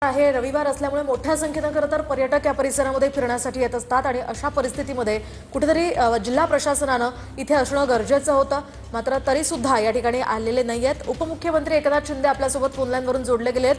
आहे रविवार असल्यामुळे मोठ्या संख्येने खरं तर पर्यटक या परिसरामध्ये फिरण्यासाठी येत असतात आणि अशा परिस्थितीमध्ये कुठेतरी जिल्हा प्रशासनाने इथे असणं गरजेचं होतं। मात्र तरी सुद्धा या ठिकाणी आलेले नाहीयेत। उपमुख्यमंत्री एकनाथ शिंदे आपल्यासोबत फोन लाईनवरून जोडले गेलेत,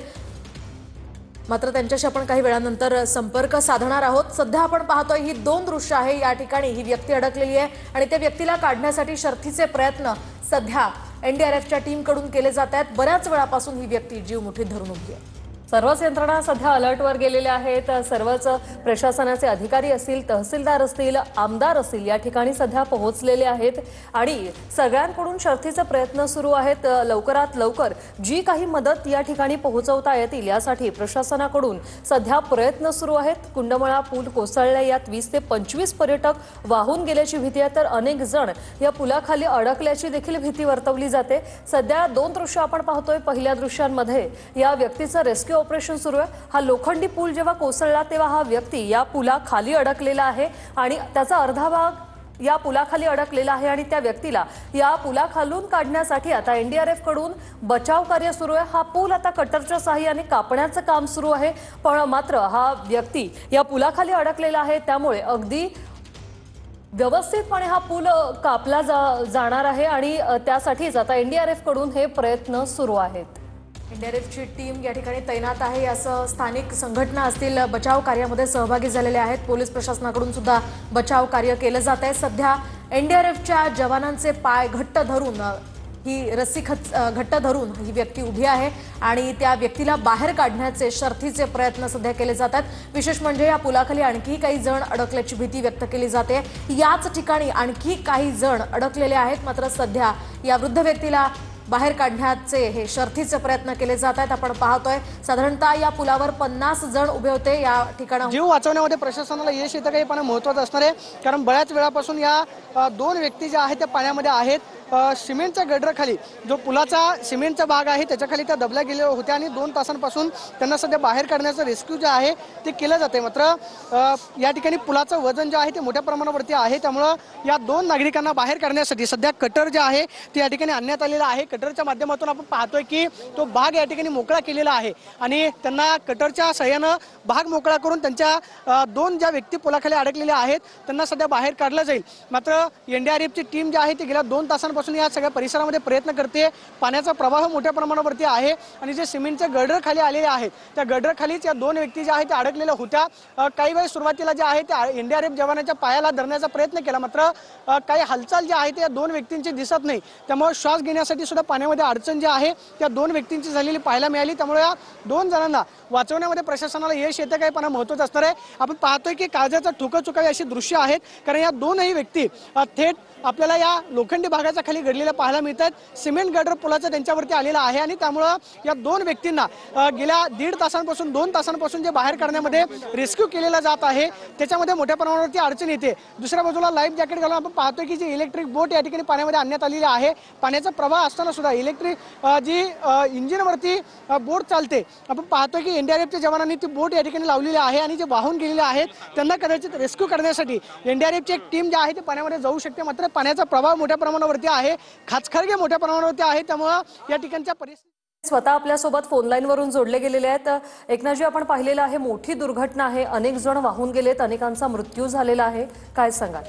मात्र त्यांच्याशी आपण काही वेळानंतर संपर्क साधणार आहोत। सध्या आपण पाहतोय ही दोन दृश्य आहे। या ठिकाणी ही व्यक्ती अडकलेली आहे आणि त्या व्यक्तीला काढण्यासाठी शर्थीचे प्रयत्न सध्या एनडीआरएफच्या टीमकडून केले जात आहेत। बऱ्याच वेळापासून ही व्यक्ती जीव मुठीत धरून उभी आहे। सर्वच यंत्रणा सध्या अलर्टवर गेलेल्या आहेत। सर्वच प्रशासनाचे अधिकारी असतील, तहसीलदार असतील, आमदार असतील या ठिकाणी सध्या पोहोचलेले आहेत आणि सगळ्यांकडून शर्थीचे प्रयत्न सुरू आहेत। लवकरात लवकर जी काही मदत या ठिकाणी पोहोचवता येतील यासाठी प्रशासनाकडून सध्या प्रयत्न सुरू आहेत। कुंडमळा पूल कोसळला, यात 20 ते 25 पर्यटक वाहून गेल्याची भीती आहे, तर अनेक जण या पुलाखाली अडकल्याची देखील भीती वर्तवली जाते। सध्या दोन दृश्य आपण पाहतोय। पहिल्या दृश्यांमध्ये या व्यक्तीचं रेस्क्यू ऑपरेशन सुरू आहे। हा लोखंडी पूल जेव्हा कोसळला तेव्हा हा व्यक्ती या पुलाखाली अडकलेला आहे आणि त्याचा अर्धा भाग या पुलाखाली अडकलेला आहे आणि त्या व्यक्तीला या पुलाखालून काढण्यासाठी आता एनडीआरएफ कडून बचाव कार्य सुरू आहे। हा पूल आता कटरच्या सहाय्याने कापण्याचं काम सुरू आहे, पण मात्र हा व्यक्ती या पुलाखाली अडकलेला आहे, त्यामुळे अगदी व्यवस्थितपणे हा पूल कापला जाणार आहे आणि त्यासाठीच आता एनडीआरएफ कडून हे प्रयत्न सुरू आहेत। एनडीआरएफची टीम या ठिकाणी तैनात आहे। असं स्थानिक संघटना असतील बचाव कार्यामध्ये सहभागी झालेले आहेत। पोलीस प्रशासनाकडून सुद्धा बचाव कार्य केलं जात आहे। सध्या एनडीआरएफच्या जवानांचे पाय घट्ट धरून ही रस्सी घट्ट धरून ही व्यक्ती उभी आहे आणि त्या व्यक्तीला बाहेर काढण्याचे शर्थीचे प्रयत्न सध्या केले जातात। विशेष म्हणजे या पुलाखाली आणखी काही जण अडकल्याची भीती व्यक्त केली जाते। याच ठिकाणी आणखी काही जण अडकलेले आहेत, मात्र सध्या या वृद्ध व्यक्तीला बाहेर काढण्याचे हे शर्थीचे प्रयत्न केले जात आहेत। आपण पाहतोय साधारणतः या पुलावर 50 जण उभे होते। या ठिकाणी जीव वाचवण्यामध्ये प्रशासनाला यश येतं काही पण महत्त्वाचं असणार आहे, कारण बऱ्याच वेळापासून या दोन व्यक्ती ज्या आहेत त्या पाण्यामध्ये आहेत। सिमेंटच्या गडराखाली जो पुलाचा सिमेंटचा भाग आहे त्याच्याखाली त्या दबल्या गेल्या होत्या आणि 2 तासांपासून त्यांना सध्या बाहेर काढण्याचं रेस्क्यू जे आहे ते केलं जाते। मात्र या ठिकाणी पुलाचं वजन जे आहे ते मोठ्या प्रमाणावरती आहे, त्यामुळे या दोन नागरिकांना बाहेर काढण्यासाठी सध्या कटर जे आहे ते या ठिकाणी आणण्यात आलेलं आहे। कटरच्या माध्यमातून आपण पाहतोय की तो भाग या ठिकाणी मोकळा केलेला आहे आणि त्यांना कटरच्या सहाय्याने भाग मोकळा करून त्यांच्या दोन ज्या व्यक्ती पुलाखाली अडकलेल्या आहेत त्यांना सध्या बाहेर काढलं जाईल। मात्र एनडीआरएफची टीम जी आहे ती गेल्या 2 तासांपासून या सगळ्या परिसरामध्ये प्रयत्न करते। पाण्याचा प्रवाह मोठ्या प्रमाणावरती आहे आणि जे सिमेंटचे गडर खाली आलेले आहेत त्या गडर खालीच या दोन व्यक्ती ज्या आहेत त्या अडकलेल्या होत्या। काही वेळ सुरुवातीला जे आहे त्या एनडीआरएफ जवानांच्या पायाला धरण्याचा प्रयत्न केला, मात्र काही हालचाल जी आहे त्या दोन व्यक्तींची दिसत नाही, त्यामुळे श्वास घेण्यासाठी सुद्धा पाण्यामध्ये अडचण जी आहे त्या दोन व्यक्तींची झालेली पाहायला मिळाली। त्यामुळे या 2 जणांना वाचवण्यामध्ये प्रशासनाला यश येतं काही पण महत्त्वाचं असणार आहे। आपण पाहतोय की काळजाचा ठोका चुकावी अशी दृश्य आहेत, कारण या दोनही व्यक्ती थेट आपल्याला या लोखंडी भागाच्या खाली घडलेल्या पाहायला मिळतात। सिमेंट गडर पुलाचा त्यांच्यावरती आलेला आहे आणि त्यामुळे या दोन व्यक्तींना गेल्या 1.5 तासांपासून 2 तासांपासून जे बाहेर काढण्यामध्ये रेस्क्यू केलेला जात आहे त्याच्यामध्ये मोठ्या प्रमाणावरती अडचण येते। दुसऱ्या बाजूला लाईफ जॅकेट घालून आपण पाहतोय की जी इलेक्ट्रिक बोट या ठिकाणी पाण्यामध्ये आणण्यात आलेली आहे। पाण्याचा प्रवाह असताना सुद्धा इलेक्ट्रिक जी इंजिनवरती बोट चालते, आपण पाहतोय की एनडीआरएफच्या जवानांनी ती बोट या ठिकाणी लावलेली आहे आणि जे वाहून गेलेले आहेत त्यांना कदाचित रेस्क्यू करण्यासाठी एनडीआरएफची एक टीम जी आहे ती पाण्यामध्ये जाऊ शकते। मात्र पाण्याचा प्रवाह मोठ्या प्रमाणावरती आहे, खाचखळगे मोठ्या प्रमाणावरती आहे, त्यामुळे या ठिकाणच्या परिस्थिती स्वतः आपल्यासोबत फोन लाईनवरून जोडले गेलेले आहेत। एकनाथजी, आपण पाहिलेलं आहे मोठी दुर्घटना आहे, अनेक जण वाहून गेलेत, अनेकांचा मृत्यू झालेला आहे, काय सांगाल?